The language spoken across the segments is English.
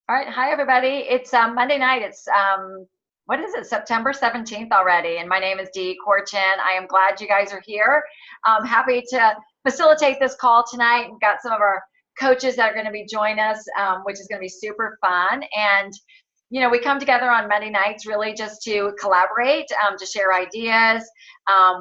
All right. Hi, everybody. It's Monday night. It's, what is it, September 17th already. And my name is Dee Corchin. I am glad you guys are here. I'm happy to facilitate this call tonight. We've got some of our coaches that are going to be joining us, which is going to be super fun. And we come together on Monday nights really just to collaborate, to share ideas.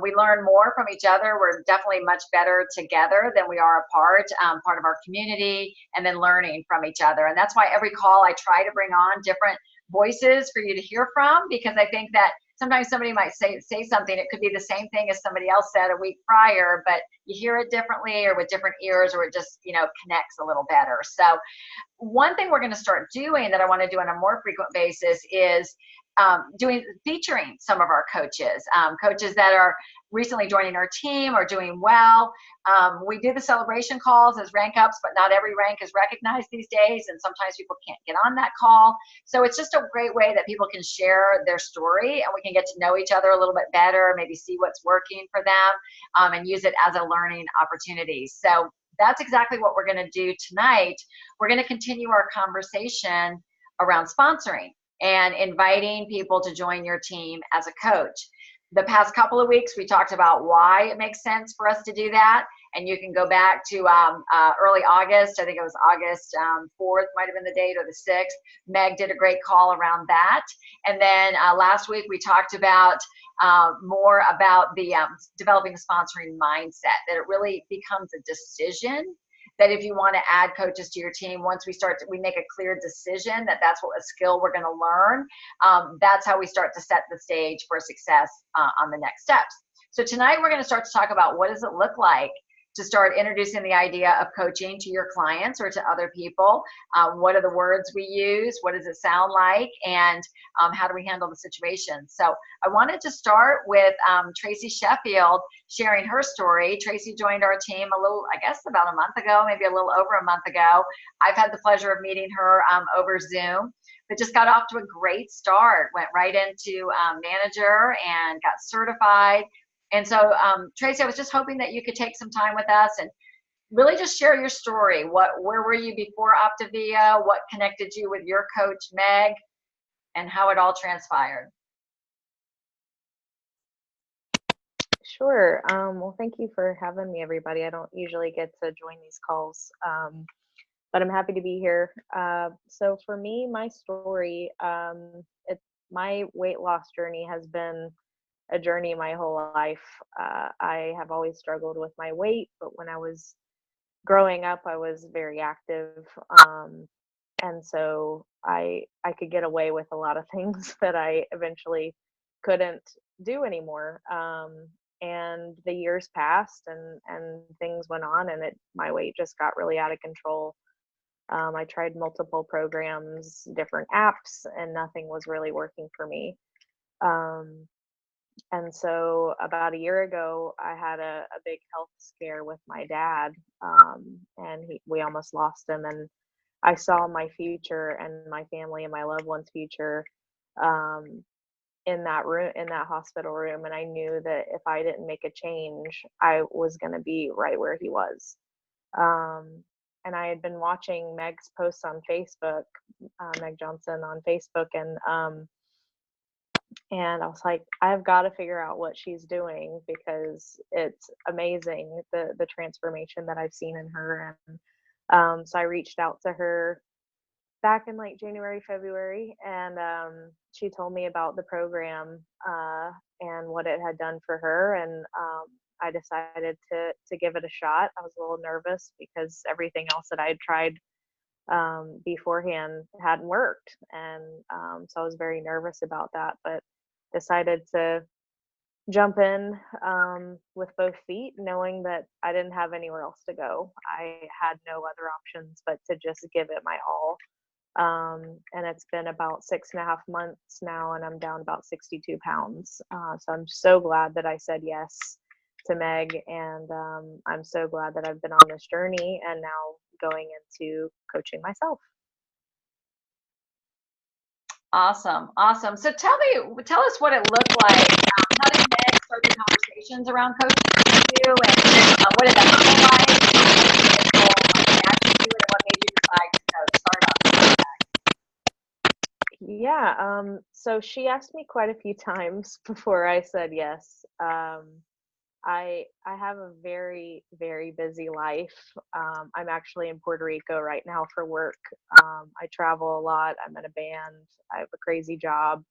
We learn more from each other. We're definitely much better together than we are apart, part of our community, and then learning from each other. And that's why every call I try to bring on different voices for you to hear from, because I think that sometimes somebody might say something, it could be the same thing as somebody else said a week prior, but you hear it differently or with different ears, or it just connects a little better. So one thing we're going to start doing that I want to do on a more frequent basis is featuring some of our coaches, coaches that are recently joining our team or doing well. We do the celebration calls as rank ups, but not every rank is recognized these days, and sometimes people can't get on that call. So it's just a great way that people can share their story, and we can get to know each other a little bit better, maybe see what's working for them, and use it as a learning opportunity. So that's exactly what we're going to do tonight. We're going to continue our conversation around sponsoring and inviting people to join your team as a coach. The past couple of weeks, we talked about why it makes sense for us to do that. And you can go back to early August. I think it was August 4th, might have been the date, or the 6th. Meg did a great call around that. And then last week, we talked about more about the developing the sponsoring mindset, that it really becomes a decision, that if you want to add coaches to your team, once we make a clear decision that that's what a skill we're going to learn, that's how we start to set the stage for success on the next steps. So tonight we're going to start to talk about what does it look like to start introducing the idea of coaching to your clients or to other people. What are the words we use? What does it sound like? And how do we handle the situation? So I wanted to start with Tracy Sheffield sharing her story. Tracy joined our team about a month ago, maybe a little over a month ago. I've had the pleasure of meeting her over Zoom, but just got off to a great start, went right into manager and got certified. And so, Tracy, I was just hoping that you could take some time with us and really just share your story. Where were you before Optavia? What connected you with your coach, Meg, and how it all transpired? Sure. Well, thank you for having me, everybody. I don't usually get to join these calls, but I'm happy to be here. So for me, my story, my weight loss journey has been a journey my whole life. I have always struggled with my weight, but when I was growing up, I was very active. And so I could get away with a lot of things that I eventually couldn't do anymore. And the years passed and things went on, and my weight just got really out of control. I tried multiple programs, different apps, and nothing was really working for me. Um, and so about a year ago, I had a big health scare with my dad, and we almost lost him. And I saw my future and my family and my loved ones' future um, in that room, in that hospital room. And I knew that if I didn't make a change, I was going to be right where he was. And I had been watching Meg's posts on Facebook, Meg Johnson on Facebook, and I was like, I've got to figure out what she's doing, because it's amazing the transformation that I've seen in her. And so I reached out to her back in like January, February, and she told me about the program and what it had done for her. And I decided to give it a shot. I was a little nervous because everything else that I had tried beforehand hadn't worked, and so I was very nervous about that, but decided to jump in with both feet, knowing that I didn't have anywhere else to go. I had no other options but to just give it my all. And it's been about 6.5 months now, and I'm down about 62 pounds. So I'm so glad that I said yes to Meg, and I'm so glad that I've been on this journey and now going into coaching myself. Awesome. So tell us what it looked like. How did Meg start the conversations around coaching with you, and what did that look like? What made you decide to start up? Yeah, so she asked me quite a few times before I said yes. I have a very, very busy life. I'm actually in Puerto Rico right now for work. I travel a lot. I'm in a band. I have a crazy job.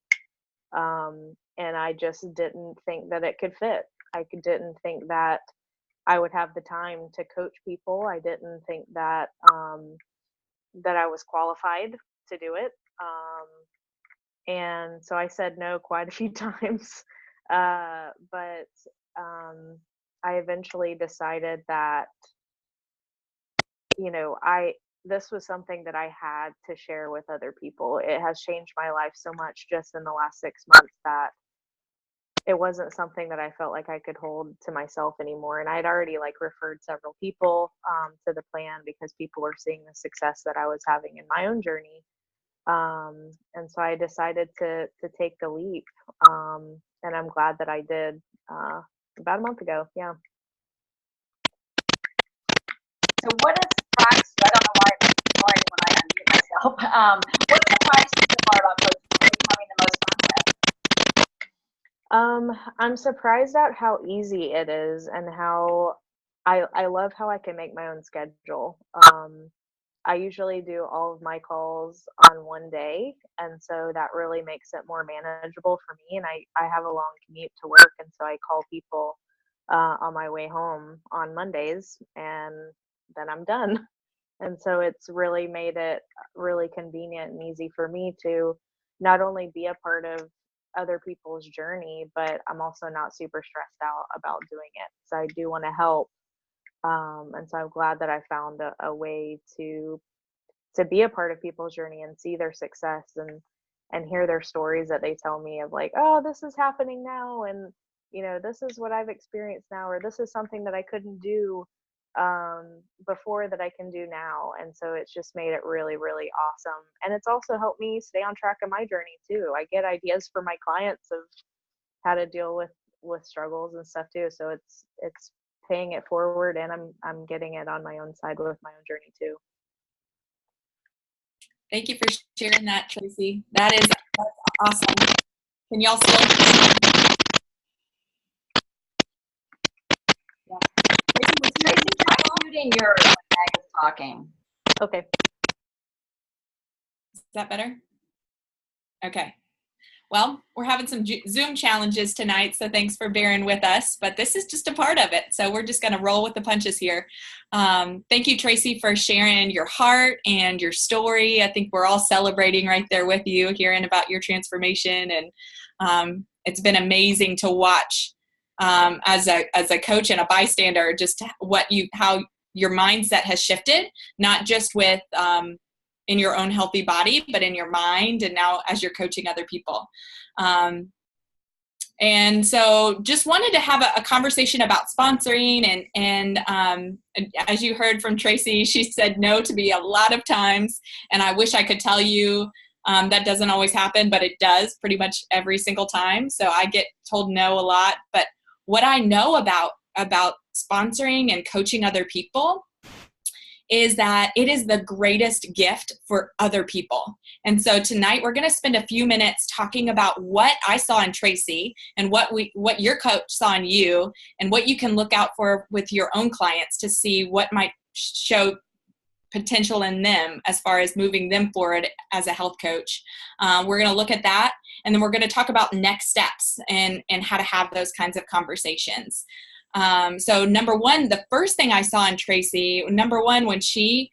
And I just didn't think that it could fit. Didn't think that I would have the time to coach people. I didn't think that that I was qualified to do it. And so I said no quite a few times. But I eventually decided that, I this was something that I had to share with other people. It has changed my life so much just in the last 6 months that it wasn't something that I felt like I could hold to myself anymore. And I'd already like referred several people to the plan because people were seeing the success that I was having in my own journey. And so I decided to take the leap. And I'm glad that I did about a month ago. Yeah. So what has surprised you? I don't know why when I unmute myself. What surprised you so far about coaching? What are you having the most fun with? I'm surprised at how easy it is and how I love how I can make my own schedule. I usually do all of my calls on one day, and so that really makes it more manageable for me. And I have a long commute to work, and so I call people on my way home on Mondays, and then I'm done. And so it's really made it really convenient and easy for me to not only be a part of other people's journey, but I'm also not super stressed out about doing it. So I do want to help. And so I'm glad that I found a way to be a part of people's journey and see their success and hear their stories that they tell me of like, oh, this is happening now, and this is what I've experienced now, or this is something that I couldn't do before that I can do now. And so it's just made it really, really awesome. And it's also helped me stay on track of my journey too. I get ideas for my clients of how to deal with struggles and stuff too. So it's paying it forward, and I'm getting it on my own side with my own journey too. Thank you for sharing that, Tracy. That's awesome. Can y'all still? Yeah. Tracy, try muting yours when Meg is talking. Okay. Is that better? Okay. Well, we're having some Zoom challenges tonight, so thanks for bearing with us, but this is just a part of it, so we're just going to roll with the punches here. Thank you, Tracy, for sharing your heart and your story. I think we're all celebrating right there with you, hearing about your transformation, and it's been amazing to watch as a coach and a bystander, just how your mindset has shifted, not just with in your own healthy body, but in your mind, and now as you're coaching other people. And so just wanted to have a conversation about sponsoring, and as you heard from Tracy, she said no to me a lot of times, and I wish I could tell you that doesn't always happen, but it does pretty much every single time. So I get told no a lot, but what I know about sponsoring and coaching other people is that it is the greatest gift for other people. And so tonight we're going to spend a few minutes talking about what I saw in Tracy and what your coach saw in you, and what you can look out for with your own clients to see what might show potential in them as far as moving them forward as a health coach. We're going to look at that, and then we're going to talk about next steps and how to have those kinds of conversations. So number one, the first thing I saw in Tracy, when she,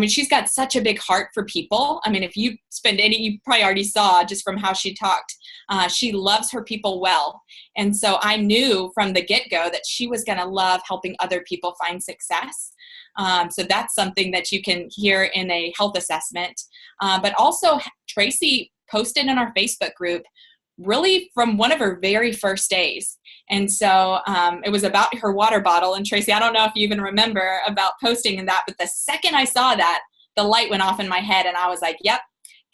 she's got such a big heart for people. I mean, if you you probably already saw just from how she talked, she loves her people well. And so I knew from the get-go that she was going to love helping other people find success. So that's something that you can hear in a health assessment. But also Tracy posted in our Facebook group really from one of her very first days. And so it was about her water bottle. And Tracy, I don't know if you even remember about posting that, but the second I saw that, the light went off in my head, and I was like, yep,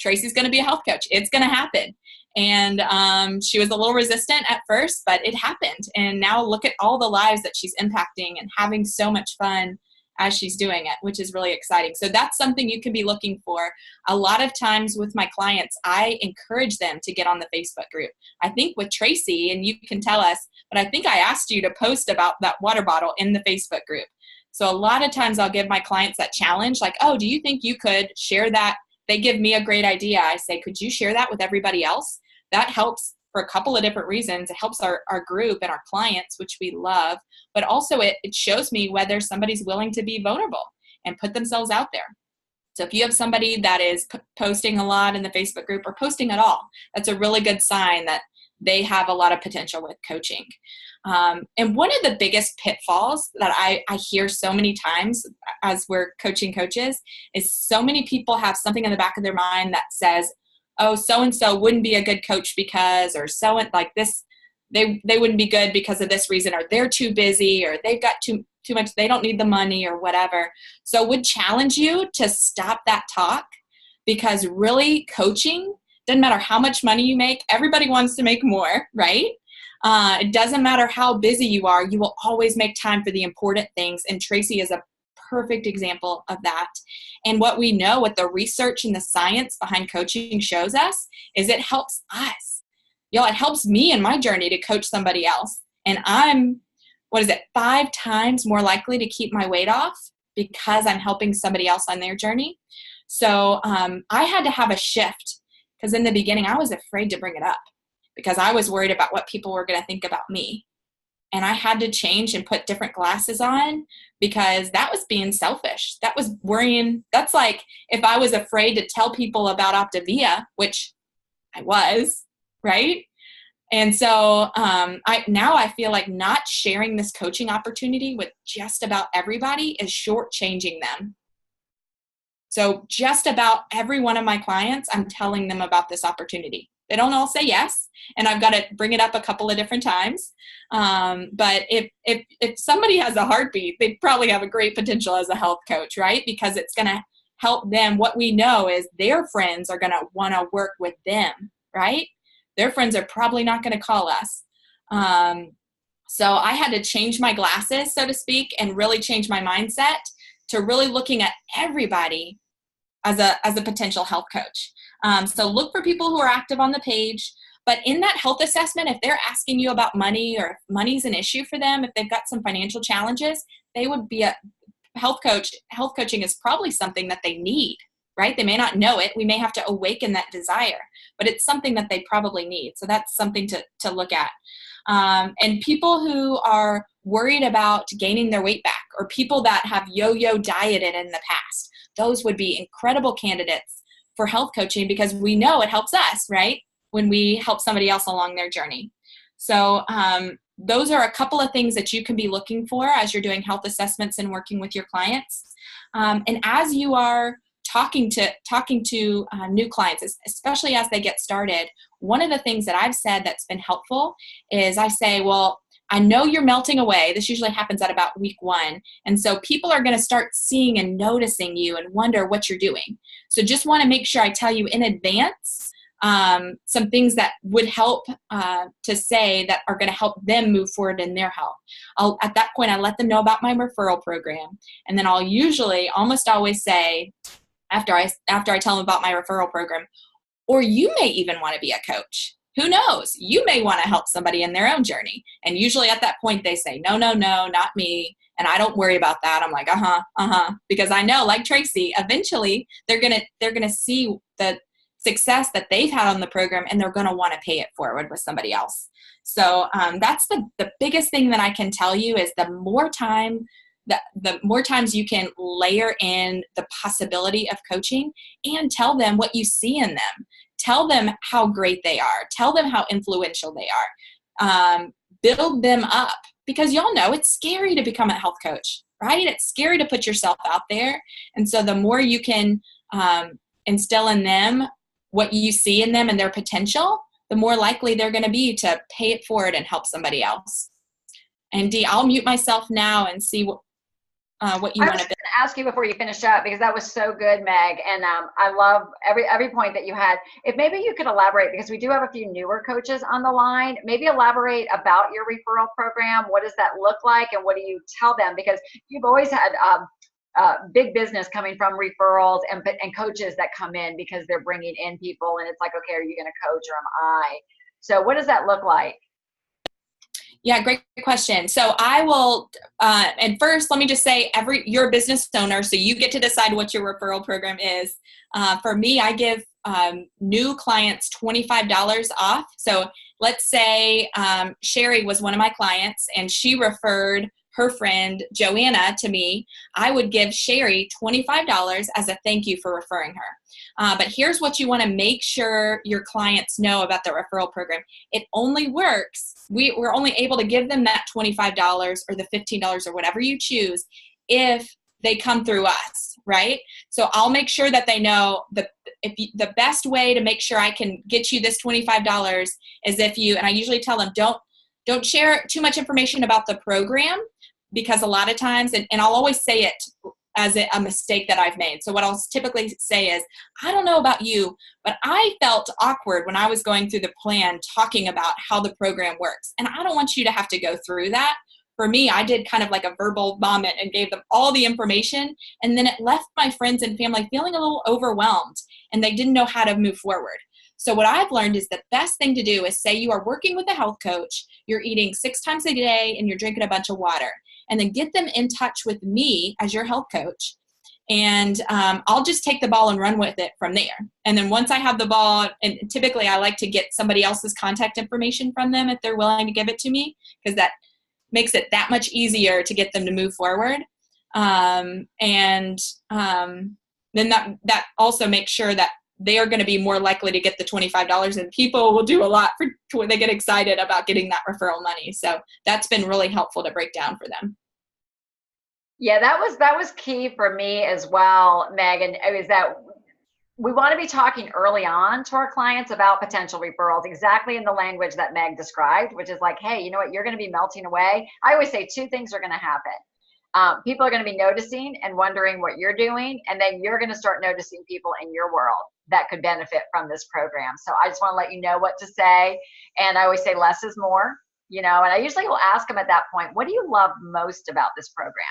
Tracy's going to be a health coach. It's going to happen. And she was a little resistant at first, but it happened. And now look at all the lives that she's impacting and having so much fun as she's doing it, which is really exciting. So that's something you can be looking for. A lot of times with my clients, I encourage them to get on the Facebook group. I think with Tracy, and you can tell us, but I think I asked you to post about that water bottle in the Facebook group. So a lot of times I'll give my clients that challenge, like, oh, do you think you could share that? They give me a great idea. I say, could you share that with everybody else? That helps for a couple of different reasons. It helps our group and our clients, which we love, but also it shows me whether somebody's willing to be vulnerable and put themselves out there. So if you have somebody that is posting a lot in the Facebook group or posting at all, that's a really good sign that they have a lot of potential with coaching. And one of the biggest pitfalls that I hear so many times as we're coaching coaches is so many people have something in the back of their mind that says, oh, so-and-so wouldn't be a good coach because, or so like this, they wouldn't be good because of this reason, or they're too busy, or they've got too much, they don't need the money or whatever. So would challenge you to stop that talk, because really coaching, doesn't matter how much money you make, everybody wants to make more, right? It doesn't matter how busy you are, you will always make time for the important things. And Tracy is a perfect example of that. And what we know, what the research and the science behind coaching shows us, is it helps us. Y'all, it helps me in my journey to coach somebody else. And I'm, 5 times more likely to keep my weight off because I'm helping somebody else on their journey. So I had to have a shift, because in the beginning I was afraid to bring it up because I was worried about what people were going to think about me. And I had to change and put different glasses on, because that was being selfish. That was worrying. That's like if I was afraid to tell people about Optavia, which I was, right? And so I feel like not sharing this coaching opportunity with just about everybody is shortchanging them. So just about every one of my clients, I'm telling them about this opportunity. They don't all say yes, and I've got to bring it up a couple of different times. But if somebody has a heartbeat, they probably have a great potential as a health coach, right? Because it's going to help them. What we know is their friends are going to want to work with them, right? Their friends are probably not going to call us. So I had to change my glasses, so to speak, and really change my mindset to really looking at everybody as a potential health coach. So look for people who are active on the page. But in that health assessment, if they're asking you about money, or if money's an issue for them, if they've got some financial challenges, they would be a health coach. Health coaching is probably something that they need, right? They may not know it. We may have to awaken that desire, but it's something that they probably need. So that's something to look at. And people who are worried about gaining their weight back, or people that have yo-yo dieted in the past, those would be incredible candidates for health coaching, because we know it helps us, right? When we help somebody else along their journey. So those are a couple of things that you can be looking for as you're doing health assessments and working with your clients. And as you are talking to new clients, especially as they get started, one of the things that I've said that's been helpful is I say, well, I know you're melting away. This usually happens at about week 1. And so people are going to start seeing and noticing you and wonder what you're doing. So just want to make sure I tell you in advance some things that would help to say that are going to help them move forward in their health. At that point, I let them know about my referral program. And then I'll usually almost always say, after I tell them about my referral program, or you may even want to be a coach. Who knows? You may want to help somebody in their own journey. And usually at that point they say, no, not me. And I don't worry about that. I'm like, because I know, like Tracy, eventually they're gonna see the success that they've had on the program, and they're gonna want to pay it forward with somebody else. So that's the biggest thing that I can tell you is the more times you can layer in the possibility of coaching, and tell them what you see in them. Tell them how great they are. Tell them how influential they are. Build them up, because y'all know it's scary to become a health coach, right? It's scary to put yourself out there. And so the more you can instill in them what you see in them and their potential, the more likely they're going to be to pay it forward and help somebody else. And Dee, I'll mute myself now and see what, what you I want was to going to ask you before you finish up, because that was so good, Meg, and I love every point that you had. If maybe you could elaborate, because we do have a few newer coaches on the line, maybe elaborate about your referral program. What does that look like, and what do you tell them? Because you've always had big business coming from referrals and coaches that come in because they're bringing in people, and it's like, okay, are you going to coach or am I? So what does that look like? Yeah, great question. So I will, and first, let me just say, you're a business owner, so you get to decide what your referral program is. For me, I give new clients $25 off. So let's say Sherry was one of my clients, and she referred her friend Joanna to me. I would give Sherry $25 as a thank you for referring her. But here's what you want to make sure your clients know about the referral program. It only works. We're only able to give them that $25 or the $15 or whatever you choose if they come through us, right? So I'll make sure that they know the best way to make sure I can get you this $25 is if you, and I usually tell them, don't share too much information about the program, because a lot of times, and I'll always say it as a mistake that I've made. So what I'll typically say is, I don't know about you, but I felt awkward when I was going through the plan talking about how the program works. And I don't want you to have to go through that. For me, I did kind of like a verbal vomit and gave them all the information. And then it left my friends and family feeling a little overwhelmed, and they didn't know how to move forward. So what I've learned is the best thing to do is say you are working with a health coach, you're eating 6 times a day, and you're drinking a bunch of water. And then get them in touch with me as your health coach. And I'll just take the ball and run with it from there. And then once I have the ball, and typically I like to get somebody else's contact information from them if they're willing to give it to me, because that makes it that much easier to get them to move forward. Then that also makes sure that they are going to be more likely to get the $25, and people will do a lot when they get excited about getting that referral money. So that's been really helpful to break down for them. Yeah, that was key for me as well, Megan. Is that we want to be talking early on to our clients about potential referrals, exactly in the language that Meg described, which is like, hey, you know what, you're going to be melting away. I always say 2 things are going to happen. People are going to be noticing and wondering what you're doing, and then you're going to start noticing people in your world that could benefit from this program. So I just want to let you know what to say. And I always say less is more, and I usually will ask them at that point, what do you love most about this program?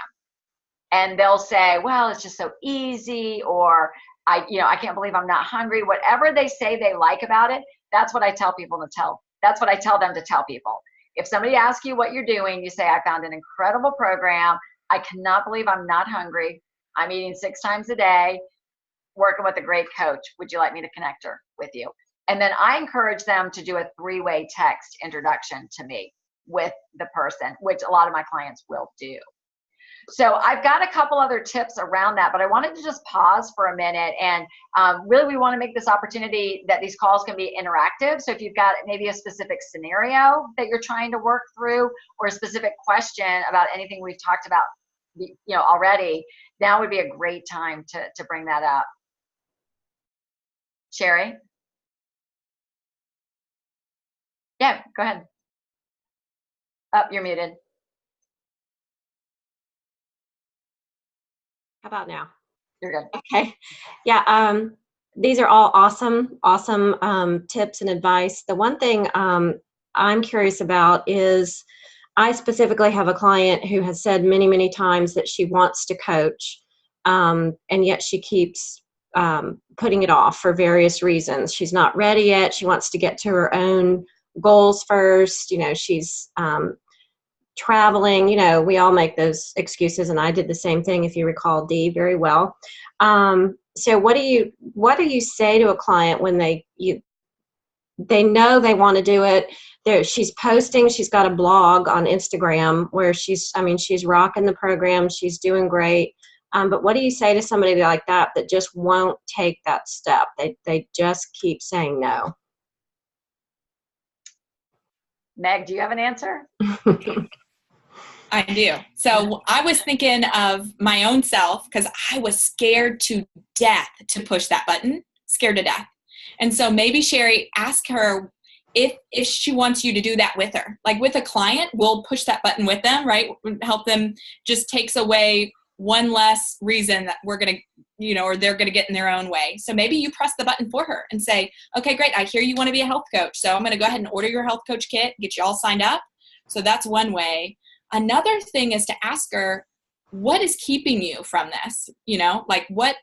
And they'll say, well, it's just so easy, or I can't believe I'm not hungry. Whatever they say they like about it, that's what I tell people to tell. That's what I tell them to tell people. If somebody asks you what you're doing, you say, I found an incredible program. I cannot believe I'm not hungry. I'm eating 6 times a day, working with a great coach. Would you like me to connect her with you? And then I encourage them to do a 3-way text introduction to me with the person, which a lot of my clients will do. So I've got a couple other tips around that, but I wanted to just pause for a minute. And really, we want to make this opportunity that these calls can be interactive. So if you've got maybe a specific scenario that you're trying to work through, or a specific question about anything we've talked about already, now would be a great time to bring that up. Sherry? Yeah, go ahead. Oh, you're muted. How about now? You're good. Okay. Yeah. These are all awesome tips and advice. The one thing I'm curious about is, I specifically have a client who has said many, many times that she wants to coach, and yet she keeps putting it off for various reasons. She's not ready yet. She wants to get to her own goals first. She's traveling. We all make those excuses, and I did the same thing, if you recall, Dee, very well. So what do you say to a client when they know they want to do it? She's posting, she's got a blog on Instagram where she's rocking the program, she's doing great. But what do you say to somebody like that just won't take that step? They just keep saying no. Meg, do you have an answer? I do. So I was thinking of my own self, because I was scared to death to push that button, scared to death. And so maybe, Sherry, ask her if she wants you to do that with her. Like with a client, we'll push that button with them, right? Help them, just takes away one less reason that we're going to, or they're going to get in their own way. So maybe you press the button for her and say, okay, great. I hear you want to be a health coach. So I'm going to go ahead and order your health coach kit, get you all signed up. So that's one way. Another thing is to ask her, what is keeping you from this? Like what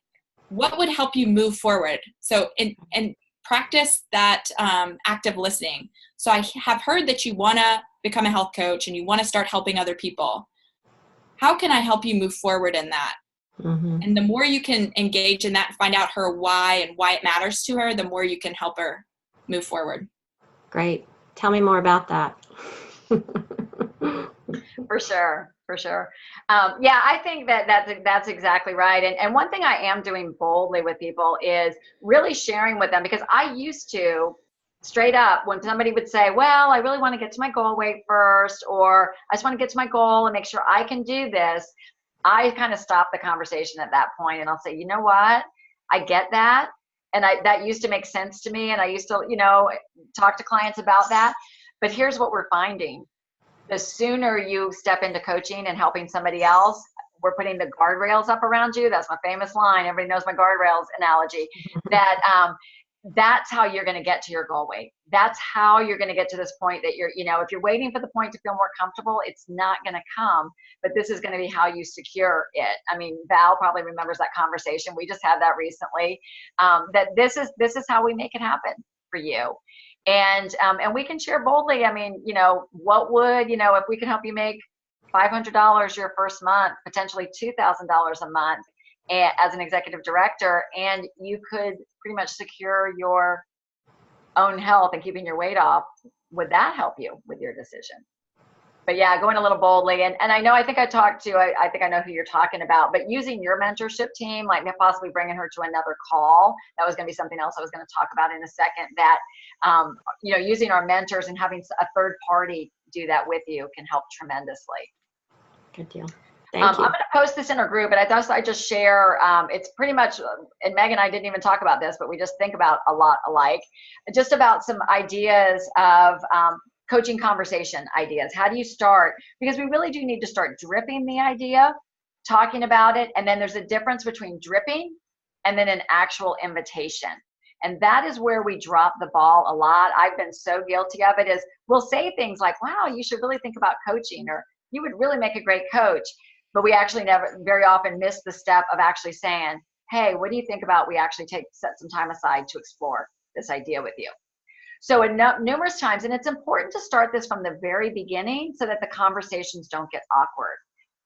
would help you move forward? So, and practice that active listening. So I have heard that you want to become a health coach and you want to start helping other people. How can I help you move forward in that? Mm-hmm. And the more you can engage in that, find out her why and why it matters to her, the more you can help her move forward. Great. Tell me more about that. For sure. Yeah, I think that's exactly right. And one thing I am doing boldly with people is really sharing with them, because I used to straight up, when somebody would say, well, I really want to get to my goal weight first, or I just want to get to my goal and make sure I can do this, I kind of stop the conversation at that point, and I'll say, you know what, I get that. And that used to make sense to me. And I used to, talk to clients about that. But here's what we're finding. The sooner you step into coaching and helping somebody else, we're putting the guardrails up around you. That's my famous line. Everybody knows my guardrails analogy. That's how you're going to get to your goal weight. That's how you're going to get to this point that you're, if you're waiting for the point to feel more comfortable, it's not going to come. But this is going to be how you secure it. I mean, Val probably remembers that conversation. We just had that recently. That this is how we make it happen for you. And we can share boldly. I mean, what would, if we can help you make $500 your first month, potentially $2,000 a month as an executive director, and you could pretty much secure your own health and keeping your weight off, would that help you with your decision? But yeah, going a little boldly. And I think I know who you're talking about, but using your mentorship team, like possibly bringing her to another call. That was going to be something else I was going to talk about in a second, that, using our mentors and having a third party do that with you can help tremendously. Good deal. Thank you. I'm going to post this in our group, but I just share, it's pretty much, and Meg and I didn't even talk about this, but we just think about a lot alike, just about some ideas of coaching conversation ideas. How do you start? Because we really do need to start dripping the idea, talking about it, and then there's a difference between dripping and then an actual invitation. And that is where we drop the ball a lot. I've been so guilty of it, is we'll say things like, wow, you should really think about coaching, or you would really make a great coach. But we actually very often miss the step of actually saying, hey, what do you think about we actually set some time aside to explore this idea with you? So numerous times, and it's important to start this from the very beginning so that the conversations don't get awkward.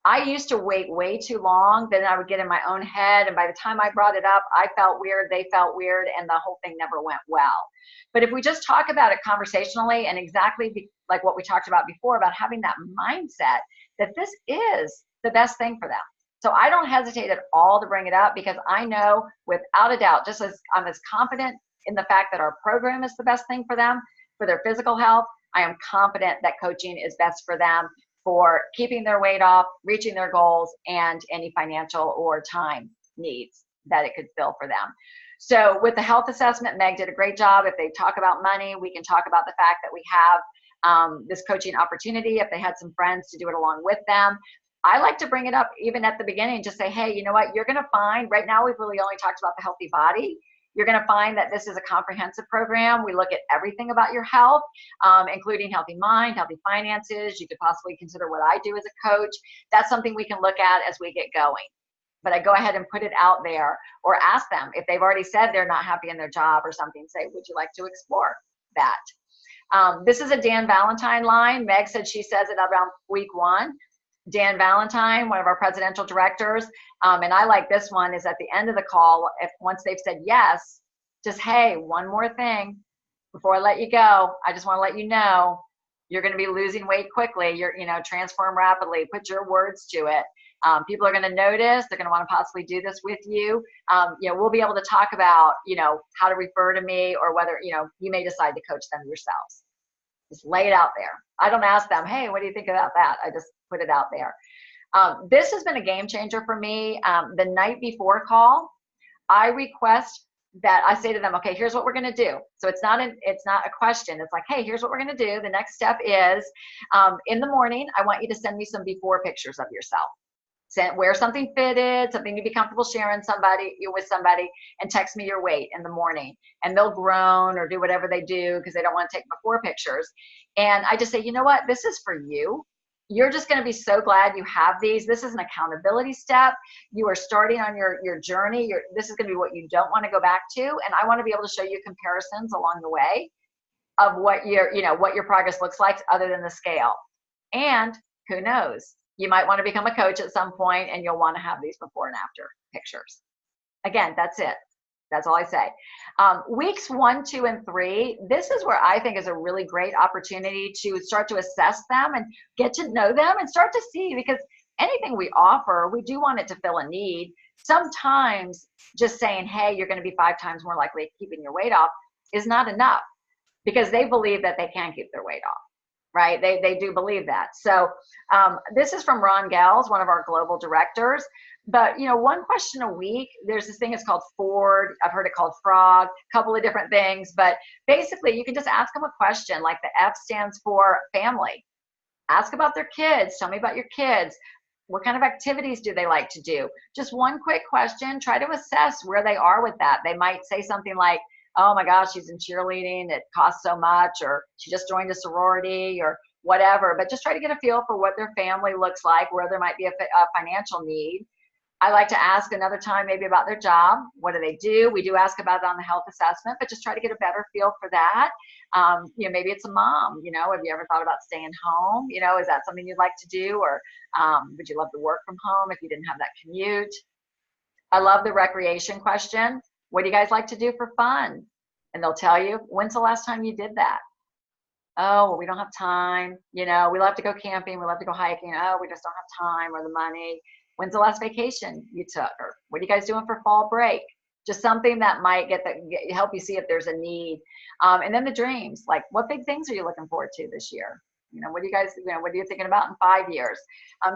I used to wait way too long, then I would get in my own head, and by the time I brought it up, I felt weird, they felt weird, and the whole thing never went well. But if we just talk about it conversationally, and exactly like what we talked about before, about having that mindset that this is the best thing for them. So I don't hesitate at all to bring it up, because I know without a doubt, just as I'm as confident in the fact that our program is the best thing for them, for their physical health, I am confident that coaching is best for them for keeping their weight off, reaching their goals, and any financial or time needs that it could fill for them. So with the health assessment, Meg did a great job. If they talk about money, we can talk about the fact that we have this coaching opportunity, if they had some friends to do it along with them. I like to bring it up even at the beginning, just say, hey, you know what, you're going to find, right now we've really only talked about the healthy body. You're going to find that this is a comprehensive program. We look at everything about your health, including healthy mind, healthy finances. You could possibly consider what I do as a coach. That's something we can look at as we get going. But I go ahead and put it out there, or ask them if they've already said they're not happy in their job or something, say, would you like to explore that? This is a Dan Valentine line. Meg said she says it around week 1. Dan Valentine, one of our presidential directors, and I like this one, is at the end of the call, once they've said yes, just, hey, one more thing before I let you go, I just want to let you know you're going to be losing weight quickly. You're, transform rapidly. Put your words to it. People are going to notice. They're going to want to possibly do this with you. We'll be able to talk about, how to refer to me, or whether, you may decide to coach them yourselves. Just lay it out there. I don't ask them, hey, what do you think about that? I just put it out there. This has been a game changer for me. The night before call, I request that I say to them, okay, here's what we're going to do. So it's not a question. It's like, hey, here's what we're going to do. The next step is, in the morning, I want you to send me some before pictures of yourself. Wear something fitted, something you'd be comfortable sharing with somebody, and text me your weight in the morning. And they'll groan or do whatever they do because they don't want to take before pictures. And I just say, you know what, this is for you. You're just going to be so glad you have these. This is an accountability step. You are starting on your journey. This is going to be what you don't want to go back to. And I want to be able to show you comparisons along the way of what your progress looks like other than the scale. And who knows, you might want to become a coach at some point and you'll want to have these before and after pictures. Again, that's it. That's all I say. Weeks 1, 2, and 3, this is where I think is a really great opportunity to start to assess them and get to know them and start to see, because anything we offer, we do want it to fill a need. Sometimes just saying, hey, you're going to be 5 times more likely keeping your weight off is not enough, because they believe that they can keep their weight off, right? They do believe that. So this is from Ron Gels, one of our global directors. But, one question a week, there's this thing, it's called Ford. I've heard it called Frog, a couple of different things. But basically, you can just ask them a question, like the F stands for family. Ask about their kids. Tell me about your kids. What kind of activities do they like to do? Just one quick question. Try to assess where they are with that. They might say something like, oh my gosh, she's in cheerleading, it costs so much, or she just joined a sorority, or whatever. But just try to get a feel for what their family looks like, where there might be a financial need. I like to ask another time maybe about their job. What do they do? We do ask about it on the health assessment, but just try to get a better feel for that. Maybe it's a mom, have you ever thought about staying home? Is that something you'd like to do? Or would you love to work from home if you didn't have that commute? I love the recreation question. What do you guys like to do for fun? And they'll tell you, when's the last time you did that? Oh, well, we don't have time. We love to go camping. We love to go hiking. Oh, we just don't have time or the money. When's the last vacation you took? Or what are you guys doing for fall break? Just something that might help you see if there's a need. And then the dreams, like what big things are you looking forward to this year? What are you guys, what are you thinking about in 5 years?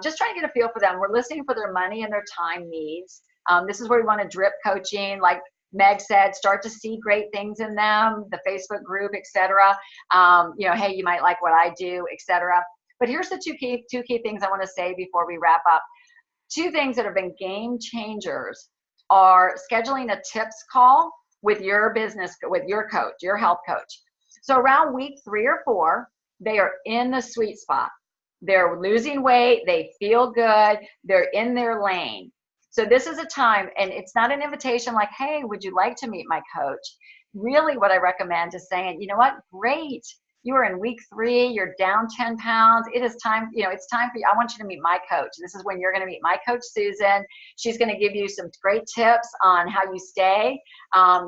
Just trying to get a feel for them. We're listening for their money and their time needs. This is where we want to drip coaching, like Meg said, start to see great things in them, the Facebook group, etc. Hey, you might like what I do, etc. But here's the two key things I want to say before we wrap up. 2 things that have been game changers are scheduling a tips call with your coach, your health coach. So around week 3 or 4, they are in the sweet spot. They're losing weight, they feel good, they're in their lane. So this is a time, and it's not an invitation like, hey, would you like to meet my coach? Really what I recommend is saying, you know what, great. You are in week 3, you're down 10 pounds. It is time, it's time for you. I want you to meet my coach. This is when you're going to meet my coach, Susan. She's going to give you some great tips on how you stay,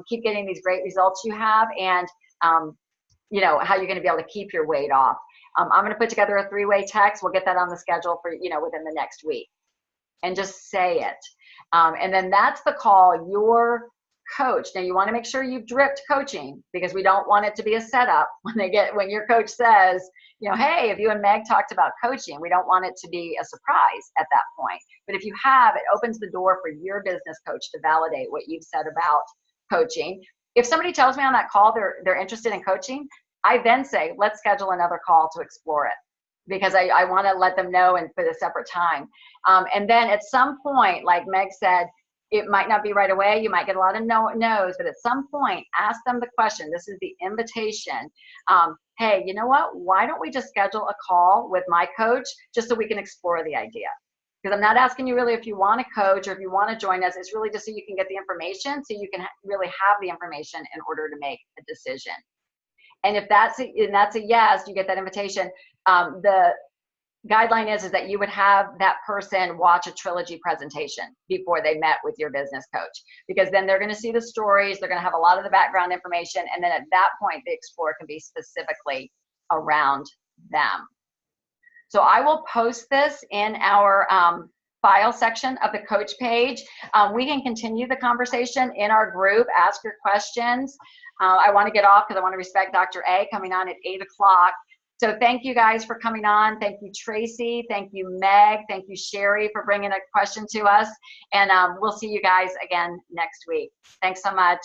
keep getting these great results you have, and, how you're going to be able to keep your weight off. I'm going to put together a 3-way text. We'll get that on the schedule for, within the next week. And just say it. And then that's the call, your coach. Now you want to make sure you've dripped coaching, because we don't want it to be a setup when your coach says, hey, if you and Meg talked about coaching, we don't want it to be a surprise at that point. But if you have, it opens the door for your business coach to validate what you've said about coaching. If somebody tells me on that call they're interested in coaching, I then say, let's schedule another call to explore it, because I want to let them know and for the separate time. And then at some point, like Meg said, it might not be right away. You might get a lot of no's, but at some point, ask them the question. This is the invitation. Hey, you know what? Why don't we just schedule a call with my coach just so we can explore the idea? Because I'm not asking you really if you want to coach or if you want to join us. It's really just so you can get the information, so you can really have the information in order to make a decision. And if that's a yes, you get that invitation. The guideline is that you would have that person watch a Trilogy presentation before they met with your business coach, because then they're going to see the stories, they're going to have a lot of the background information, and then at that point the explore can be specifically around them. So I will post this in our file section of the coach page. We can continue the conversation in our group, ask your questions. I want to get off because I want to respect Dr. A coming on at 8 o'clock. So thank you guys for coming on. Thank you, Tracy. Thank you, Meg. Thank you, Sherry, for bringing a question to us. And we'll see you guys again next week. Thanks so much.